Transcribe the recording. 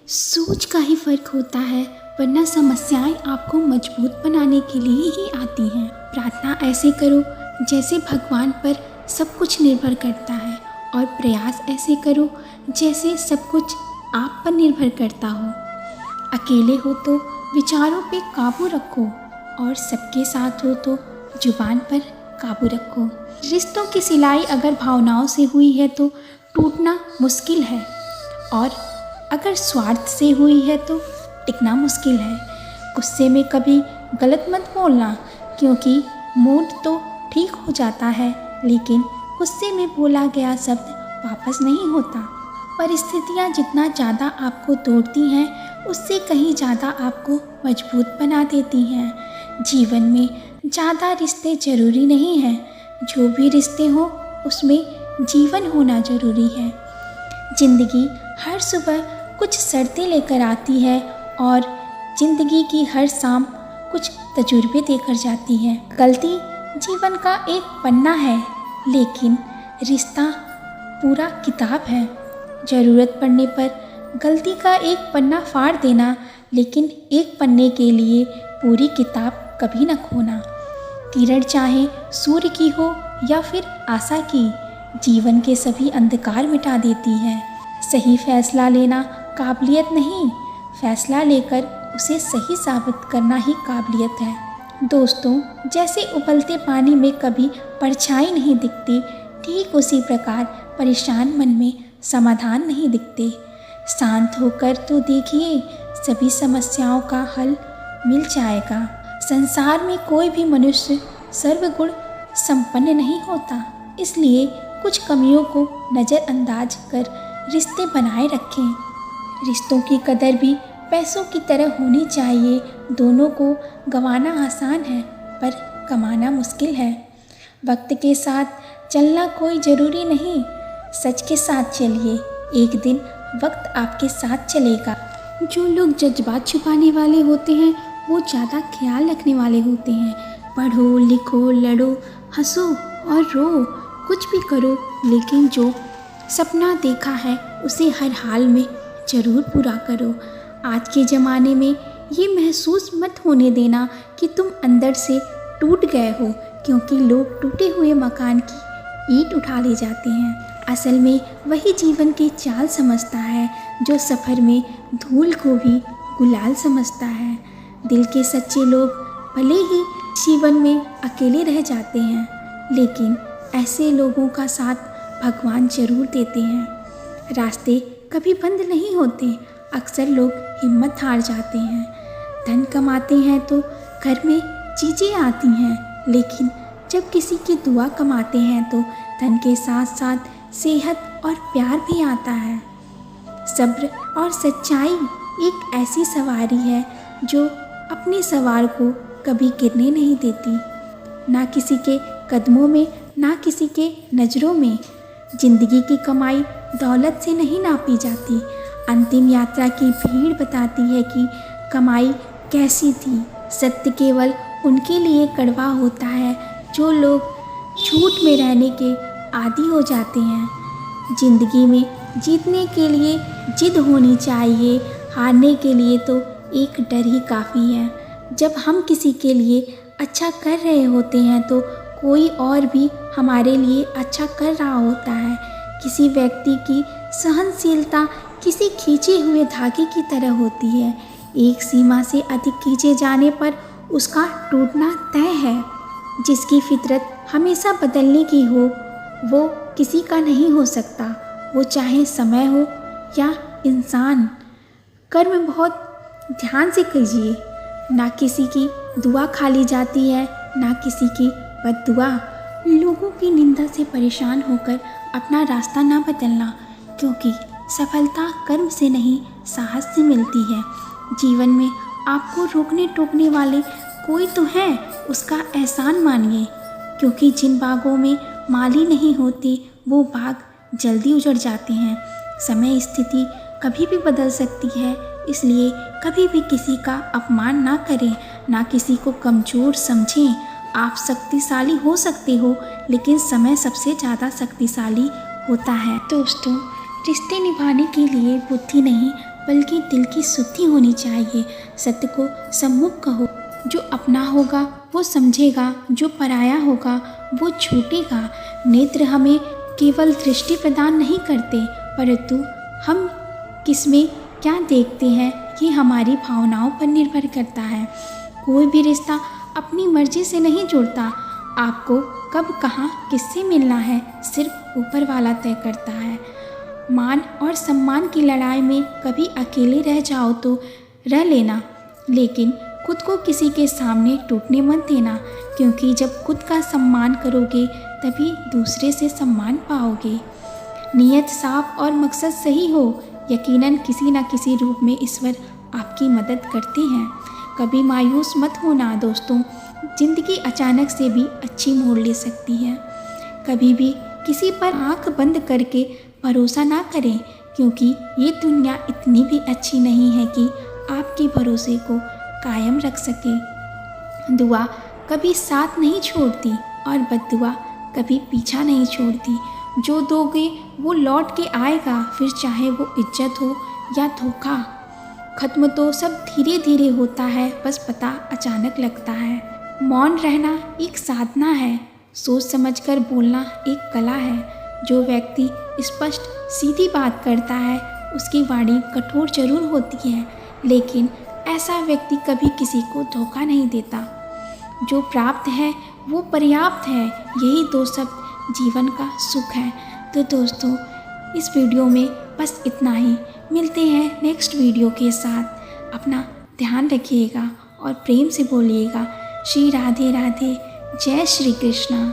सोच का ही फर्क होता है, वरना समस्याएं आपको मजबूत बनाने के लिए ही आती हैं। प्रार्थना ऐसे करो जैसे भगवान पर सब कुछ निर्भर करता है, और प्रयास ऐसे करो जैसे सब कुछ आप पर निर्भर करता हो। अकेले हो तो विचारों पे काबू रखो, और सबके साथ हो तो जुबान पर काबू रखो। रिश्तों की सिलाई अगर भावनाओं से हुई है तो टूटना मुश्किल है, और अगर स्वार्थ से हुई है तो टिकना मुश्किल है। गुस्से में कभी गलत मत बोलना, क्योंकि मूड तो ठीक हो जाता है, लेकिन गुस्से में बोला गया शब्द वापस नहीं होता। परिस्थितियाँ जितना ज़्यादा आपको तोड़ती हैं, उससे कहीं ज़्यादा आपको मजबूत बना देती हैं। जीवन में ज़्यादा रिश्ते ज़रूरी नहीं हैं, जो भी रिश्ते हों उसमें जीवन होना ज़रूरी है। ज़िंदगी हर सुबह कुछ शर्तें लेकर आती है, और ज़िंदगी की हर शाम कुछ तजुर्बे देकर जाती है। गलती जीवन का एक पन्ना है, लेकिन रिश्ता पूरा किताब है। ज़रूरत पड़ने पर गलती का एक पन्ना फाड़ देना, लेकिन एक पन्ने के लिए पूरी किताब कभी न खोना। किरण चाहे सूर्य की हो या फिर आशा की, जीवन के सभी अंधकार मिटा देती है। सही फैसला लेना काबिलियत नहीं, फैसला लेकर उसे सही साबित करना ही काबिलियत है। दोस्तों, जैसे उबलते पानी में कभी परछाई नहीं दिखती, ठीक उसी प्रकार परेशान मन में समाधान नहीं दिखते। शांत होकर तो देखिए, सभी समस्याओं का हल मिल जाएगा। संसार में कोई भी मनुष्य सर्वगुण संपन्न नहीं होता, इसलिए कुछ कमियों को नज़रअंदाज कर रिश्ते बनाए रखें। रिश्तों की कदर भी पैसों की तरह होनी चाहिए। दोनों को गंवाना आसान है, पर कमाना मुश्किल है। वक्त के साथ चलना कोई ज़रूरी नहीं, सच के साथ चलिए, एक दिन वक्त आपके साथ चलेगा। जो लोग जज्बात छुपाने वाले होते हैं, वो ज़्यादा ख्याल रखने वाले होते हैं। पढ़ो, लिखो, लड़ो, हंसो और रो, कुछ भी करो, लेकिन जो सपना देखा है उसे हर हाल में ज़रूर पूरा करो। आज के ज़माने में ये महसूस मत होने देना कि तुम अंदर से टूट गए हो, क्योंकि लोग टूटे हुए मकान की ईंट उठा ले जाते हैं। असल में वही जीवन की चाल समझता है, जो सफ़र में धूल को भी गुलाल समझता है। दिल के सच्चे लोग भले ही जीवन में अकेले रह जाते हैं, लेकिन ऐसे लोगों का साथ भगवान जरूर देते हैं। रास्ते कभी बंद नहीं होते, अक्सर लोग हिम्मत हार जाते हैं। धन कमाते हैं तो घर में चीज़ें आती हैं, लेकिन जब किसी की दुआ कमाते हैं तो धन के साथ साथ सेहत और प्यार भी आता है। सब्र और सच्चाई एक ऐसी सवारी है जो अपने सवार को कभी गिरने नहीं देती, ना किसी के कदमों में, ना किसी के नज़रों में। जिंदगी की कमाई दौलत से नहीं नापी जाती। अंतिम यात्रा की भीड़ बताती है कि कमाई कैसी थी। सत्य केवल उनके लिए कड़वा होता है जो लोग झूठ में रहने के आदी हो जाते हैं। जिंदगी में जीतने के लिए जिद होनी चाहिए, हारने के लिए तो एक डर ही काफ़ी है। जब हम किसी के लिए अच्छा कर रहे होते हैं तो कोई और भी हमारे लिए अच्छा कर रहा होता है। किसी व्यक्ति की सहनशीलता किसी खींचे हुए धागे की तरह होती है। एक सीमा से अधिक खींचे जाने पर उसका टूटना तय है। जिसकी फितरत हमेशा बदलने की हो, वो किसी का नहीं हो सकता, वो चाहे समय हो या इंसान। कर्म बहुत ध्यान से कीजिए, ना किसी की दुआ खाली जाती है, ना किसी की बद्दुआ। लोगों की निंदा से परेशान होकर अपना रास्ता ना बदलना, क्योंकि सफलता कर्म से नहीं साहस से मिलती है। जीवन में आपको रोकने टोकने वाले कोई तो है, उसका एहसान मानिए, क्योंकि जिन बागों में माली नहीं होती वो बाग जल्दी उजड़ जाते हैं। समय स्थिति कभी भी बदल सकती है, इसलिए कभी भी किसी का अपमान ना करें, ना किसी को कमज़ोर समझें। आप शक्तिशाली हो सकते हो, लेकिन समय सबसे ज़्यादा शक्तिशाली होता है। दोस्तों, रिश्ते निभाने के लिए बुद्धि नहीं, बल्कि दिल की शुद्धि होनी चाहिए। सत्य को सम्मुख कहो। जो अपना होगा वो समझेगा, जो पराया होगा वो छूटेगा। नेत्र हमें केवल दृष्टि प्रदान नहीं करते, परंतु हम किसमें क्या देखते हैं ये हमारी भावनाओं पर निर्भर करता है। कोई भी रिश्ता अपनी मर्जी से नहीं जुड़ता। आपको कब कहाँ किससे मिलना है सिर्फ ऊपर वाला तय करता है। मान और सम्मान की लड़ाई में कभी अकेले रह जाओ तो रह लेना, लेकिन खुद को किसी के सामने टूटने मत देना, क्योंकि जब खुद का सम्मान करोगे तभी दूसरे से सम्मान पाओगे। नीयत साफ और मकसद सही हो, यकीनन किसी न किसी रूप में ईश्वर आपकी मदद करते हैं। कभी मायूस मत होना दोस्तों, ज़िंदगी अचानक से भी अच्छी मोड़ ले सकती है। कभी भी किसी पर आंख बंद करके भरोसा ना करें, क्योंकि ये दुनिया इतनी भी अच्छी नहीं है कि आपके भरोसे को कायम रख सके। दुआ कभी साथ नहीं छोड़ती और बद्दुआ कभी पीछा नहीं छोड़ती। जो दोगे वो लौट के आएगा, फिर चाहे वो इज्जत हो या धोखा। खत्म तो सब धीरे धीरे होता है, बस पता अचानक लगता है। मौन रहना एक साधना है, सोच समझकर बोलना एक कला है। जो व्यक्ति स्पष्ट सीधी बात करता है उसकी वाणी कठोर जरूर होती है, लेकिन ऐसा व्यक्ति कभी किसी को धोखा नहीं देता। जो प्राप्त है वो पर्याप्त है, यही दो शब्द जीवन का सुख है। तो दोस्तों इस वीडियो में बस इतना ही। मिलते हैं नेक्स्ट वीडियो के साथ। अपना ध्यान रखिएगा और प्रेम से बोलिएगा श्री राधे राधे, जय श्री कृष्णा।